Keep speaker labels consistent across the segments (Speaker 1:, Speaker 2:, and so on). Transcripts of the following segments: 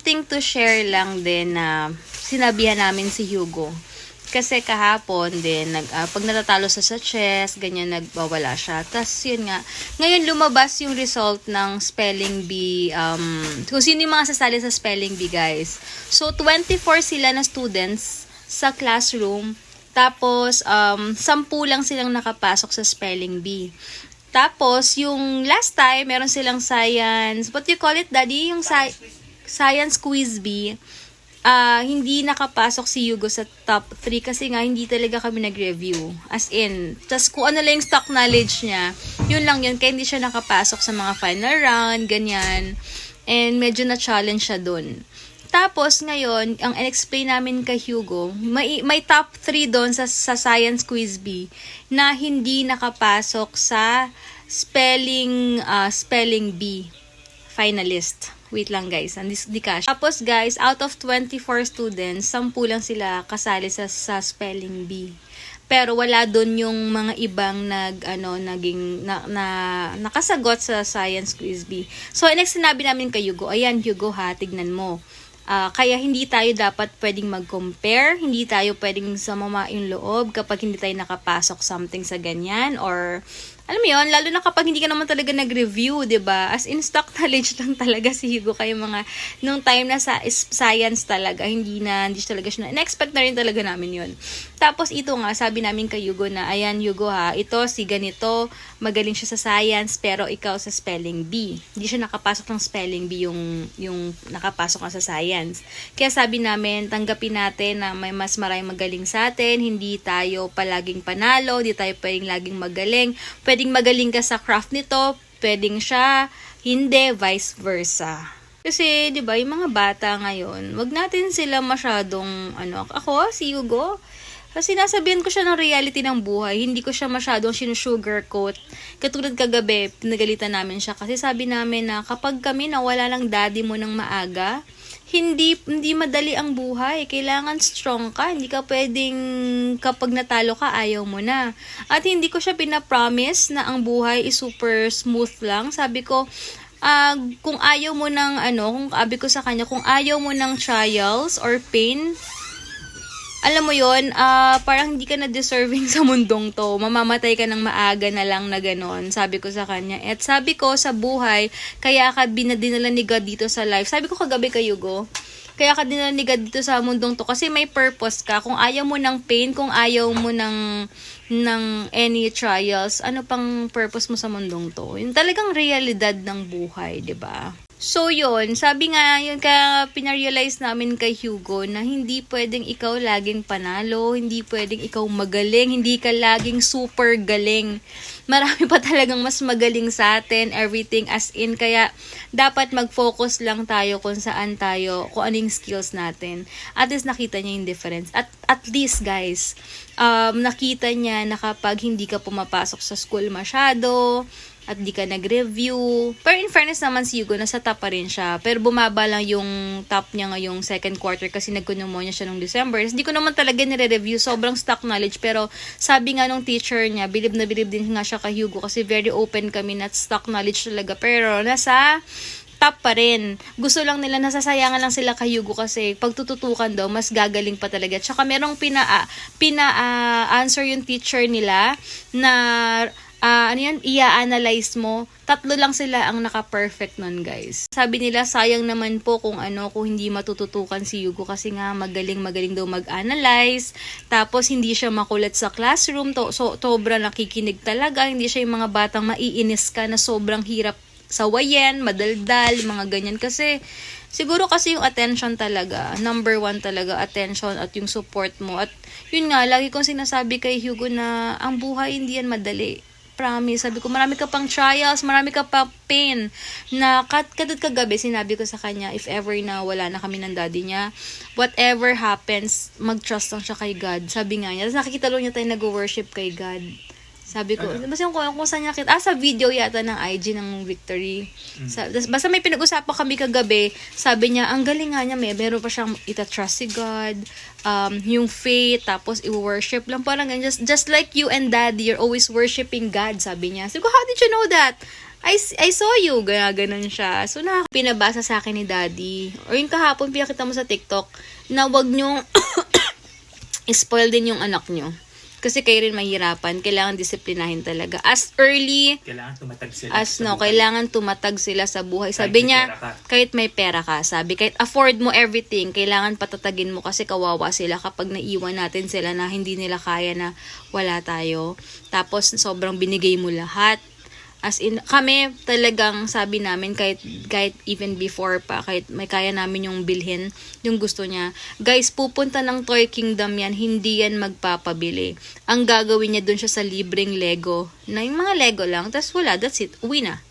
Speaker 1: something to share lang din na sinabihan namin si Hugo. Kasi kahapon din, pag natatalo sa chess, ganyan, nagbawala siya. Tapos yun nga, ngayon lumabas yung result ng spelling bee, kung sino yung mga sasali sa spelling bee, guys. So, 24 sila na students sa classroom. Tapos, 10 lang silang nakapasok sa spelling bee. Tapos, yung last time, meron silang science, what you call it, Daddy? Yung science quiz bee. Hindi nakapasok si Hugo sa top 3 kasi nga hindi talaga kami nag-review. As in, tas kung ano lang yung stock knowledge niya, yun lang yun. Kaya hindi siya nakapasok sa mga final round, ganyan. And medyo na-challenge siya dun. Tapos ngayon, ang in-explain namin kay Hugo, may top 3 doon sa science quiz B na hindi nakapasok sa spelling bee finalist. Wait lang guys, di cash. Tapos guys, out of 24 students, 10 lang sila kasali sa spelling bee. Pero wala doon yung mga ibang nakasagot sa science quiz bee. So, next sinabi namin kay Hugo, ayan Hugo ha, tignan mo. Kaya hindi tayo dapat pwedeng mag-compare, hindi tayo pwedeng sumama yung loob kapag hindi tayo nakapasok something sa ganyan, or alam mo yun, lalo na kapag hindi ka naman talaga nag-review, 'di ba? As in stock knowledge lang talaga si Hugo kayo mga nung time na sa science talaga, hindi talaga siya na-expect na rin talaga namin 'yun. Tapos ito nga, sabi namin kay Hugo na, ayan Hugo ha, ito si ganito, magaling siya sa science pero ikaw sa spelling bee. Hindi siya nakapasok ng spelling bee yung nakapasok ka sa science. Kaya sabi namin, tanggapin natin na may mas maraming magaling sa atin, hindi tayo palaging panalo, hindi tayo pwedeng laging magaling. Pwedeng magaling ka sa craft nito, pwedeng siya, hindi, vice versa. Kasi, di ba, yung mga bata ngayon, wag natin sila masyadong, ako, si Hugo, kasi nasabihan ko siya ng reality ng buhay, hindi ko siya masyadong sinusugarcoat. Katulad kagabi, pinagalitan namin siya, kasi sabi namin na kapag kami nawala ng daddy mo ng maaga, hindi madali ang buhay. Kailangan strong ka. Hindi ka pwedeng kapag natalo ka, ayaw mo na. At hindi ko siya pinapromise na ang buhay is super smooth lang. Sabi ko, kung ayaw mo ng sabi ko sa kanya, kung ayaw mo ng trials or pain, alam mo yon, parang hindi ka na deserving sa mundong to. Mamamatay ka ng maaga na lang na ganon. Sabi ko sa kanya. At sabi ko sa buhay, kaya ka dinala ni God dito sa life. Sabi ko kagabi kay Hugo, kaya ka dinala ni God dito sa mundong to kasi may purpose ka. Kung ayaw mo ng pain, kung ayaw mo ng any trials, ano pang purpose mo sa mundong to? Yung talagang realidad ng buhay, 'di ba? So yun, sabi nga, yun kaya pinarealize namin kay Hugo na hindi pwedeng ikaw laging panalo, hindi pwedeng ikaw magaling, hindi ka laging super galing. Marami pa talagang mas magaling sa atin, everything as in, kaya dapat mag-focus lang tayo kung saan tayo, kung anong skills natin. At least nakita niya yung difference. At least guys, nakita niya na kapag hindi ka pumapasok sa school masyado, at di ka nag-review. Pero in fairness naman si Hugo, nasa top pa rin siya. Pero bumaba lang yung top niya ngayong second quarter kasi nagpneumonia siya nung December. Hindi ko naman talaga nire-review. Sobrang stock knowledge. Pero sabi nga nung teacher niya, bilib na bilib din nga siya kay Hugo kasi very open kami na stock knowledge talaga. Pero nasa top pa rin. Gusto lang nila, nasasayangan lang sila kay Hugo kasi pag tututukan daw, mas gagaling pa talaga. Tsaka merong answer yung teacher nila na i-analyze mo. 3 lang sila ang naka-perfect nun, guys. Sabi nila, sayang naman po kung hindi matututukan si Hugo kasi nga magaling daw mag-analyze. Tapos, hindi siya makulit sa classroom. Sobra nakikinig talaga. Hindi siya yung mga batang maiinis ka na sobrang hirap sawayin, madaldal, mga ganyan. Kasi, siguro kasi yung attention talaga, number 1 talaga, attention at yung support mo. At yun nga, lagi kong sinasabi kay Hugo na ang buhay hindi yan madali. Promise. Sabi ko, marami ka pang trials, marami ka pa pain. Na katulad kagabi, sinabi ko sa kanya, if ever na wala na kami ng daddy niya, whatever happens, mag-trust lang siya kay God. Sabi nga niya. Tapos nakikita lang niya tayo nag-worship kay God. Sabi ko, basta yung kung saan niya kita, sa video yata ng IG ng Victory. Basta may pinag-usapan kami kagabi, sabi niya, ang galing nga niya, meron pa siyang itatrust si God, yung faith, tapos i-worship lang, parang just like you and daddy, you're always worshiping God, sabi niya. Sabi ko, how did you know that? I saw you, ganun siya. So, pinabasa sa akin ni daddy. Or yung kahapon, pinakita mo sa TikTok, na wag nyong spoil din yung anak nyo. Kasi kayo rin mahirapan. Kailangan disiplinahin talaga. As early
Speaker 2: Kailangan tumatag sila.
Speaker 1: kailangan tumatag sila sa buhay. Sabi niya, kahit may pera ka. Sabi, kahit afford mo everything, kailangan patatagin mo kasi kawawa sila kapag naiwan natin sila na hindi nila kaya na wala tayo. Tapos, sobrang binigay mo lahat. As in, kami talagang sabi namin kahit even before pa, kahit may kaya namin yung bilhin, yung gusto niya. Guys, pupunta ng Toy Kingdom yan, hindi yan magpapabili. Ang gagawin niya dun siya sa libreng Lego, na yung mga Lego lang, tas wala, that's it, uwi na.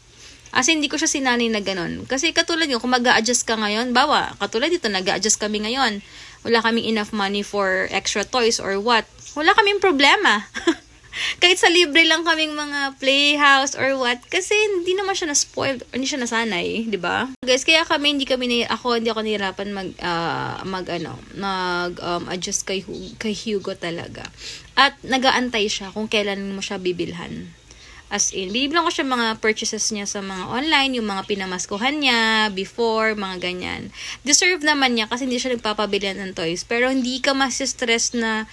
Speaker 1: As in, hindi ko siya sinanay na ganun. Kasi katulad yun, kung mag-a-adjust ka ngayon, katulad dito, nag-a-adjust kami ngayon. Wala kaming enough money for extra toys or what. Wala kaming problema. Kahit sa libre lang kaming mga playhouse or what, kasi hindi naman siya na-spoiled, hindi siya nasanay, di ba? Guys, kaya hindi ako nahirapan adjust kay Hugo talaga. At nagaantay siya kung kailan mo siya bibilhan. As in, binibilang ko siya mga purchases niya sa mga online, yung mga pinamaskuhan niya, before, mga ganyan. Deserve naman niya kasi hindi siya nagpapabilihan ng toys. Pero hindi ka mas-stress na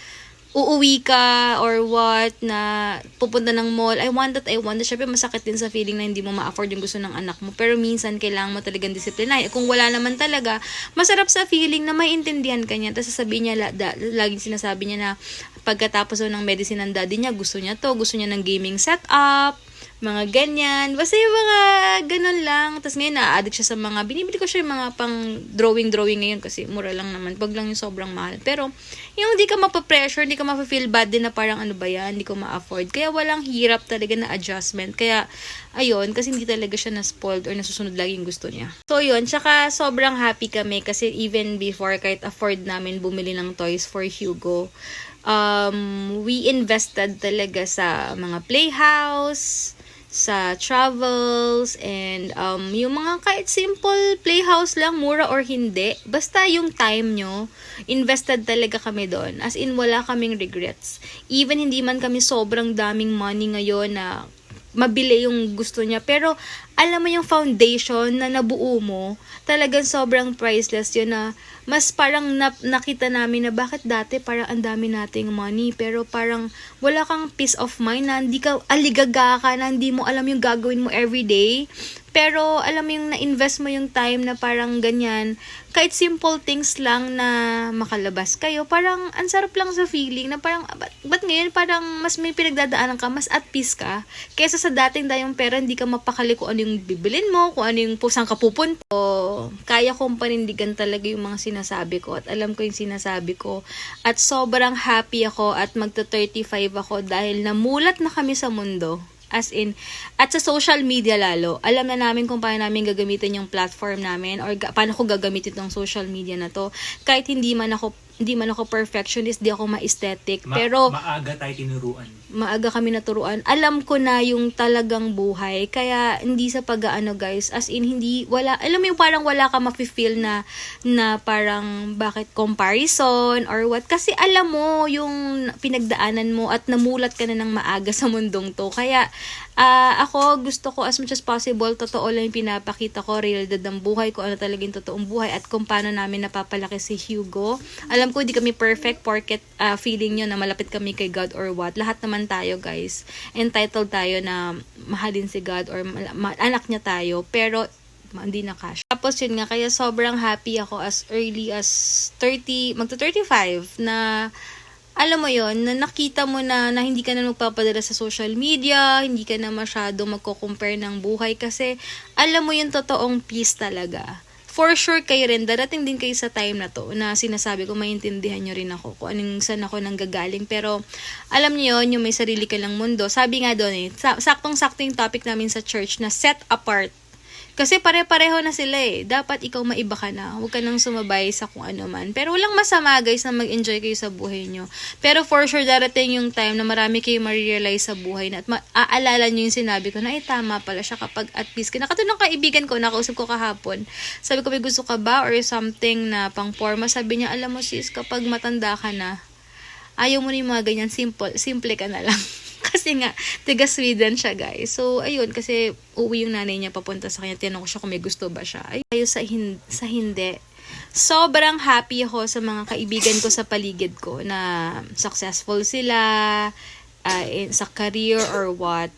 Speaker 1: uuwi ka or what, na pupunta ng mall, I want that. Syempre masakit din sa feeling na hindi mo ma-afford yung gusto ng anak mo. Pero minsan, kailangan mo talagang disiplinahin. Kung wala naman talaga, masarap sa feeling na may intindihan ka niya. Tapos sasabihin niya, laging sinasabi niya na pagkatapos ng medicine ng daddy niya, gusto niya ng gaming setup, mga ganyan. Basta yung mga ganun lang. Tapos ngayon, na-addict siya sa mga, binibili ko siya yung mga pang drawing ngayon kasi mura lang naman. Pag lang yung sobrang mahal. Pero, yung hindi ka mapapressure, hindi ka mapafeel bad din na parang ano ba yan, hindi ko ma-afford. Kaya walang hirap talaga na adjustment. Kaya, ayun, kasi hindi talaga siya na-spoiled or nasusunod lagi yung gusto niya. So, yun. Tsaka, sobrang happy kami kasi even before, kahit afford namin bumili ng toys for Hugo, we invested talaga sa mga playhouse, sa travels, and yung mga kahit simple playhouse lang, mura or hindi, basta yung time nyo, invested talaga kami doon. As in, wala kaming regrets. Even hindi man kami sobrang daming money ngayon na mabili yung gusto niya, pero alam mo yung foundation na nabuo mo, talagang sobrang priceless yun, na mas parang nakita namin na bakit dati parang ang dami nating money pero parang wala kang peace of mind, na hindi ka aligaga ka, na hindi mo alam yung gagawin mo everyday. Pero alam mo yung na-invest mo yung time na parang ganyan, kahit simple things lang na makalabas kayo, parang ang sarap lang sa feeling na parang, ba't ngayon parang mas may pinagdadaanan ka, mas at peace ka, kesa sa dating dayong pera, hindi ka mapakali kung ano yung bibilin mo, kung ano yung saan ka pupunta. So, kaya kong panindigan talaga yung mga sinasabi ko at alam ko yung sinasabi ko. At sobrang happy ako at magta-35 ako dahil namulat na kami sa mundo. As in, at sa social media lalo, alam na namin kung paano namin gagamitin yung platform namin or paano ko gagamitin itong social media na to. Kahit hindi man ako perfectionist, di ako ma-aesthetic, pero
Speaker 2: maaga tayo tinuruan.
Speaker 1: Maaga kami naturuan. Alam ko na yung talagang buhay, kaya hindi sa pag-aano guys, as in hindi, wala, alam mo yung parang wala ka ma-feel na parang bakit comparison or what, kasi alam mo yung pinagdaanan mo at namulat ka na ng maaga sa mundong to. Kaya ako gusto ko as much as possible, totoo lang yung pinapakita ko, realidad ng buhay ko, ano talaga yung totoong buhay at kung paano namin napapalaki si Hugo. Alam ko hindi kami perfect, porket feeling nyo na malapit kami kay God or what. Lahat naman tayo guys, entitled tayo na mahalin si God or anak niya tayo, pero hindi na cash. Tapos yun nga, kaya sobrang happy ako as early as 30, magto-35 na alam mo yon, na nakita mo na hindi ka na magpapadala sa social media, hindi ka na masyado magko-compare ng buhay kasi alam mo yung totoong peace talaga. For sure kayo rin, darating din kayo sa time na to na sinasabi ko, maintindihan nyo rin ako kung saan ako nanggagaling. Pero alam niyo yon, yung may sarili ka lang mundo. Sabi nga doon saktong-sakto yung topic namin sa church na set apart. Kasi pare-pareho na sila Dapat ikaw maiba ka na. Huwag ka nang sumabay sa kung ano man. Pero walang masama guys na mag-enjoy kayo sa buhay nyo. Pero for sure darating yung time na marami kayo ma-realize sa buhay na at maaalala nyo yung sinabi ko na tama pala siya kapag at peace ka. Nakatulong kaibigan ko, nakausap ko kahapon. Sabi ko, may gusto ka ba? Or something na pang forma. Sabi niya, alam mo sis, kapag matanda ka na, ayaw mo na yung mga ganyan, simple ka na lang. Kasi nga, taga Sweden siya, guys. So, ayun, kasi uwi yung nanay niya papunta sa kanya. Tinanong ko siya kung may gusto ba siya. Ayun, sa hindi. Sobrang happy ako sa mga kaibigan ko sa paligid ko na successful sila sa career or what.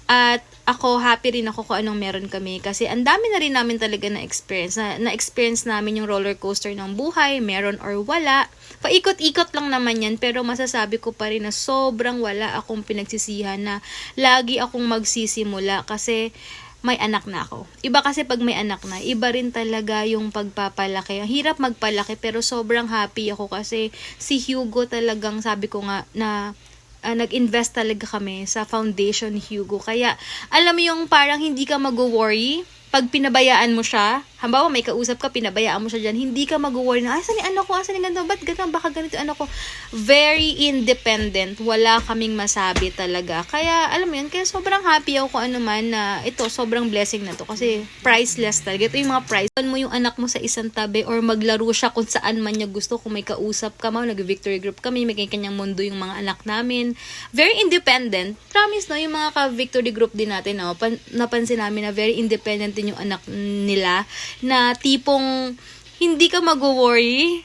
Speaker 1: At ako, happy rin ako kung anong meron kami kasi ang dami na rin namin talaga na-experience. Na-experience namin yung roller coaster ng buhay, meron or wala. Paikot-ikot lang naman yan, pero masasabi ko pa rin na sobrang wala akong pinagsisihan na lagi akong magsisimula kasi may anak na ako. Iba kasi pag may anak na, iba rin talaga yung pagpapalaki. Ang hirap magpalaki pero sobrang happy ako kasi si Hugo talagang sabi ko nga na nag-invest talaga kami sa foundation ni Hugo. Kaya alam mo yung parang hindi ka mag-worry pag pinabayaan mo siya. Halimbawa may kausap ka, pinabayaan mo siya dyan, hindi ka mag-worry na, saan yung anak ko, saan yung ganito, ba't ganito, baka ganito yung anak ko. Very independent, wala kaming masabi talaga. Kaya, alam mo yun, kaya sobrang happy ako kung ano man na ito, sobrang blessing na to. Kasi priceless talaga. Ito yung mga price. Mo yung anak mo sa isang tabi or maglaro siya kung saan man niya gusto. Kung may kausap ka mo, nag-victory group kami, may kanyang mundo yung mga anak namin. Very independent. Promise, no, yung mga ka-victory group din natin, no, napansin namin na very independent din yung anak nila na tipong hindi ka mag-worry.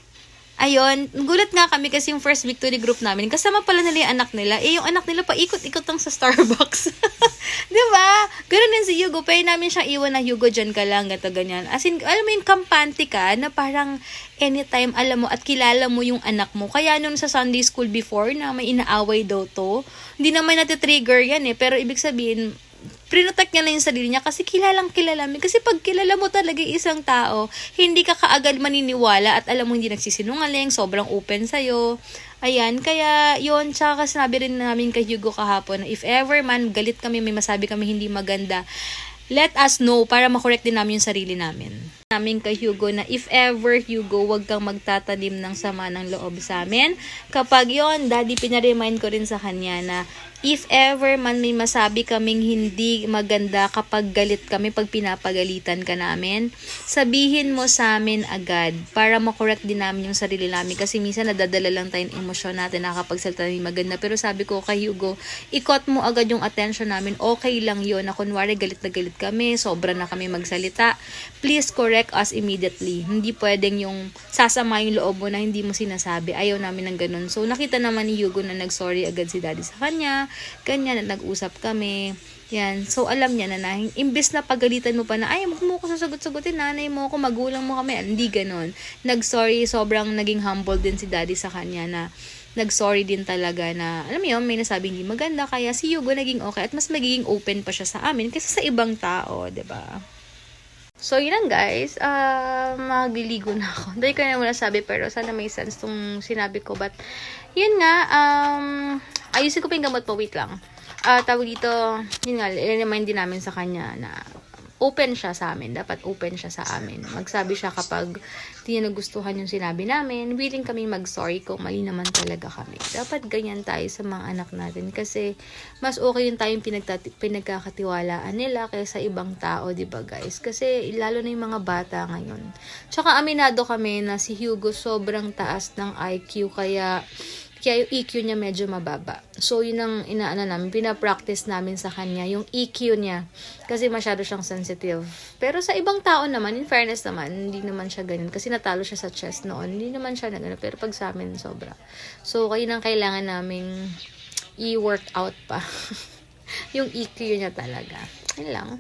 Speaker 1: Ayun, gulat nga kami kasi yung first victory group namin, kasama pala nila yung anak nila. Yung anak nila paikot-ikot lang sa Starbucks. Diba? Ganun din si Hugo. Pwede namin siyang iwan na, Hugo, dyan ka lang, gato ganyan. As in, alam mo yung kampante ka na parang anytime alam mo at kilala mo yung anak mo. Kaya nung sa Sunday school before na may inaaway daw to, hindi naman natitrigger yan eh. Pero ibig sabihin, prinotek niya na yung sarili niya kasi kilalang kilala mo. Kasi pag kilala mo talaga isang tao, hindi ka kaagad maniniwala at alam mo hindi nagsisinungaling, sobrang open sa'yo. Ayan, kaya yun, tsaka sinabi rin namin kay Hugo kahapon na if ever man galit kami, may masabi kami hindi maganda, let us know para makorek din namin yung sarili namin. Namin kay Hugo na if ever, Hugo, wag kang magtatanim ng sama ng loob sa amin. Kapag yon, daddy, pinaremind ko rin sa kanya na if ever man may masabi kaming hindi maganda kapag galit kami, pag pinapagalitan ka namin, sabihin mo sa amin agad para makorek din namin yung sarili namin. Kasi minsan nadadala lang tayong emosyon natin nakakapagsalita ng maganda. Pero sabi ko kay Hugo, ikot mo agad yung attention namin. Okay lang yun na kunwari galit na galit kami, sobra na kami magsalita. Please correct us immediately. Hindi pwedeng yung sasama yung loob mo na hindi mo sinasabi. Ayaw namin ng ganun. So nakita naman ni Hugo na nag-sorry agad si daddy sa kanya. Ganyan, na nag-usap kami. Yan. So, alam niya na imbes na pagalitan mo pa na, ay, huwag mo ko sasagot-sagutin, nanay mo ako, magulang mo kami. Hindi ganon. Nag-sorry, sobrang naging humble din si daddy sa kanya na nag-sorry din talaga na, alam mo yun, may nasabing hindi maganda. Kaya si Hugo naging okay at mas magiging open pa siya sa amin kasi sa ibang tao, 'di ba? So, yun lang guys. Magliligo na ako. Dahil ko na muna sabi, pero sana may sense tong sinabi ko. But, yun nga, ayusin ko pa yung gamot po. Wait lang. Tawag dito, yun nga, i-remind din namin sa kanya na open siya sa amin. Dapat open siya sa amin. Magsabi siya kapag di niya nagustuhan yung sinabi namin. Willing kami mag-sorry kung mali naman talaga kami. Dapat ganyan tayo sa mga anak natin. Kasi mas okay yung tayong pinagkakatiwalaan nila kaysa ibang tao, diba guys? Kasi lalo na yung mga bata ngayon. Tsaka aminado kami na si Hugo sobrang taas ng IQ kaya yung EQ niya medyo mababa. So, yun ang inaano namin, pinapractice namin sa kanya, yung EQ niya. Kasi masyado siyang sensitive. Pero sa ibang tao naman, in fairness naman, hindi naman siya ganun. Kasi natalo siya sa chess noon. Hindi naman siya na ganun. Pero pag sa amin, sobra. So, kayo nang kailangan naming i-work out pa. Yung EQ niya talaga. Yun lang.